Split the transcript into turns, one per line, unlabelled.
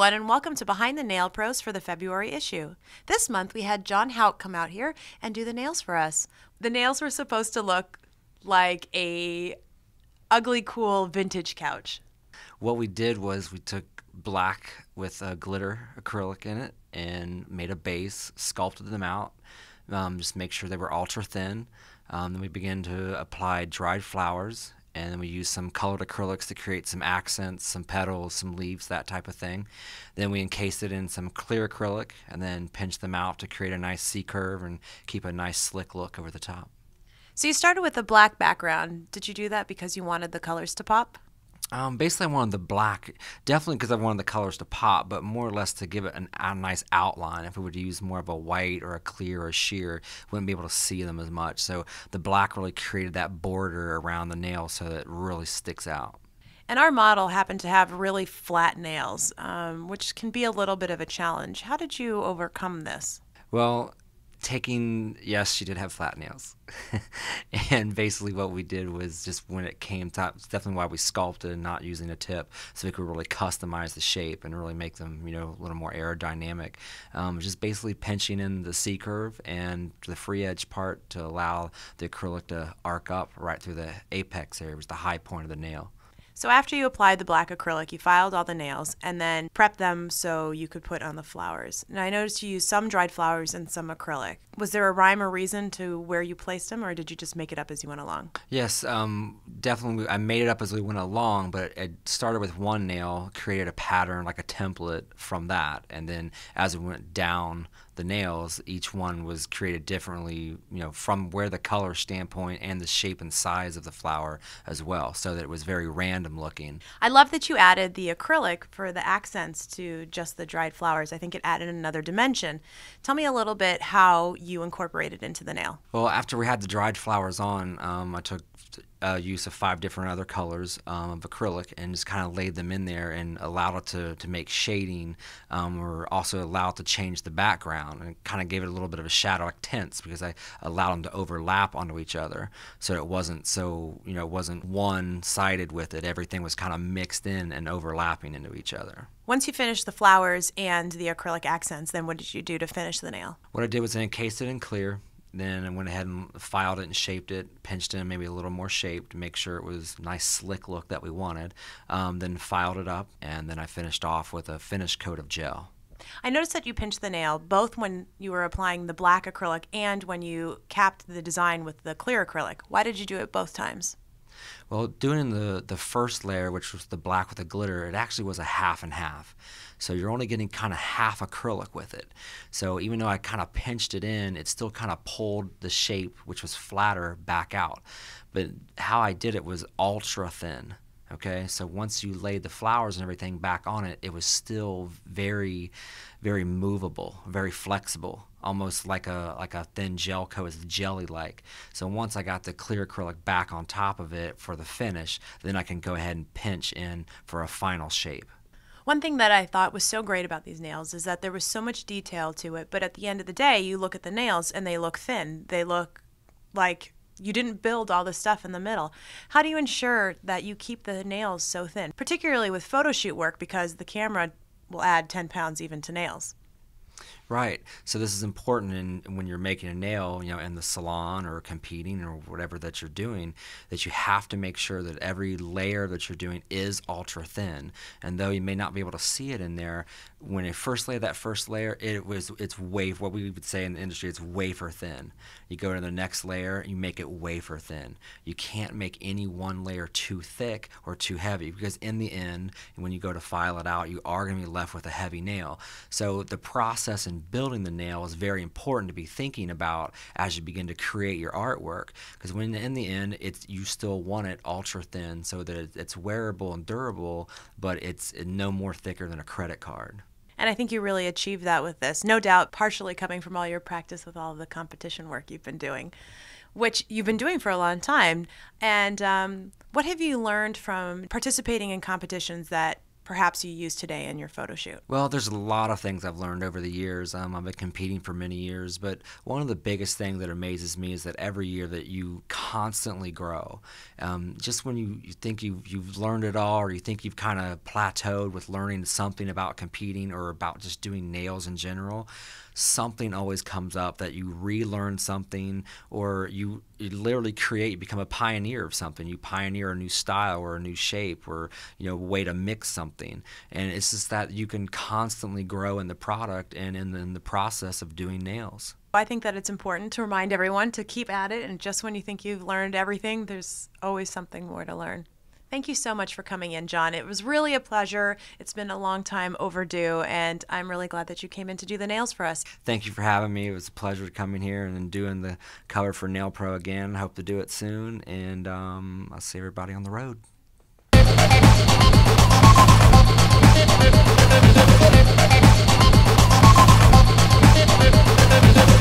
everyone, and welcome to Behind the Nail Pros for the February issue. This month we had John Houck come out here and do the nails for us. The nails were supposed to look like a ugly, cool vintage couch.
What we did was we took black with a glitter acrylic in it and made a base, sculpted them out, just make sure they were ultra thin. Then we began to apply dried flowers, and then we used some colored acrylics to create some accents, some petals, some leaves, that type of thing. Then we encased it in some clear acrylic and then pinched them out to create a nice C-curve and keep a nice slick look over the top.
So you started with a black background. Did you do that because you wanted the colors to pop?
Basically, I wanted the black, definitely because I wanted the colors to pop, but more or less to give it a nice outline. If we would use more of a white or a clear or a sheer, we wouldn't be able to see them as much. So the black really created that border around the nail so that it really sticks out.
And our model happened to have really flat nails, which can be a little bit of a challenge. How did you overcome this?
Well, yes, she did have flat nails. And basically what we did was just when it came time, it's definitely why we sculpted and not using a tip, so we could really customize the shape and really make them, a little more aerodynamic. Just basically pinching in the C-curve and the free edge part to allow the acrylic to arc up right through the apex area, which is the high point of the nail.
So after you applied the black acrylic, you filed all the nails and then prepped them so you could put on the flowers. Now I noticed you used some dried flowers and some acrylic. Was there a rhyme or reason to where you placed them, or did you just make it up as you went along?
Yes, definitely. I made it up as we went along, but it started with one nail, created a pattern, like a template from that, and then as we went down the nails, each one was created differently, from where the color standpoint and the shape and size of the flower as well, so that it was very random looking.
I love that you added the acrylic for the accents to just the dried flowers. I think it added another dimension. Tell me a little bit how you incorporated into the nail.
Well, after we had the dried flowers on, I took use of 5 different other colors of acrylic and just kind of laid them in there and allowed it to make shading, or also allowed it to change the background and kind of gave it a little bit of a shadow, like tints, because I allowed them to overlap onto each other, so it wasn't it wasn't one-sided with it. Everything was kind of mixed in and overlapping into each other.
Once you finished the flowers and the acrylic accents, then what did you do to finish the nail?
What I did was I encased it in clear. Then I went ahead and filed it and shaped it, pinched in maybe a little more shape to make sure it was a nice slick look that we wanted. Then filed it up, and then I finished off with a finished coat of gel.
I noticed that you pinched the nail both when you were applying the black acrylic and when you capped the design with the clear acrylic. Why did you do it both times?
Well, doing the first layer, which was the black with the glitter, it actually was a half and half. So you're only getting kind of half acrylic with it. So even though I kind of pinched it in, it still kind of pulled the shape, which was flatter, back out. But how I did it was ultra thin. Okay, so once you laid the flowers and everything back on it, it was still very, very movable, very flexible, almost like a thin gel coat. It's jelly-like. So once I got the clear acrylic back on top of it for the finish, then I can go ahead and pinch in for a final shape.
One thing that I thought was so great about these nails is that there was so much detail to it, but at the end of the day, you look at the nails and they look thin. They look like you didn't build all the stuff in the middle. How do you ensure that you keep the nails so thin, particularly with photo shoot work, because the camera will add 10 pounds even to nails?
Right. So this is important when you're making a nail, in the salon or competing or whatever that you're doing, that you have to make sure that every layer that you're doing is ultra thin. And though you may not be able to see it in there, when you first lay that first layer, it's what we would say in the industry, it's wafer thin. You go to the next layer, you make it wafer thin. You can't make any one layer too thick or too heavy, because in the end, when you go to file it out, you are going to be left with a heavy nail. So the process in building the nail is very important to be thinking about as you begin to create your artwork, because when in the end you still want it ultra thin so that it's wearable and durable, but it's no more thicker than a credit card.
And I think you really achieved that with this, no doubt partially coming from all your practice with all of the competition work you've been doing, which you've been doing for a long time. And what have you learned from participating in competitions that perhaps you use today in your photo shoot?
Well, there's a lot of things I've learned over the years. I've been competing for many years, but one of the biggest things that amazes me is that every year that you constantly grow. Just when you think you've learned it all, or you think you've kind of plateaued with learning something about competing or about just doing nails in general, something always comes up that you relearn something, or you literally become a pioneer of something. You pioneer a new style or a new shape, or a way to mix something. And it's just that you can constantly grow in the product and in the process of doing nails.
I think that it's important to remind everyone to keep at it, and just when you think you've learned everything, there's always something more to learn. Thank you so much for coming in, John. It was really a pleasure. It's been a long time overdue, and I'm really glad that you came in to do the nails for us.
Thank you for having me. It was a pleasure coming here and doing the cover for Nail Pro again. I hope to do it soon, and I'll see everybody on the road.
We'll be right back.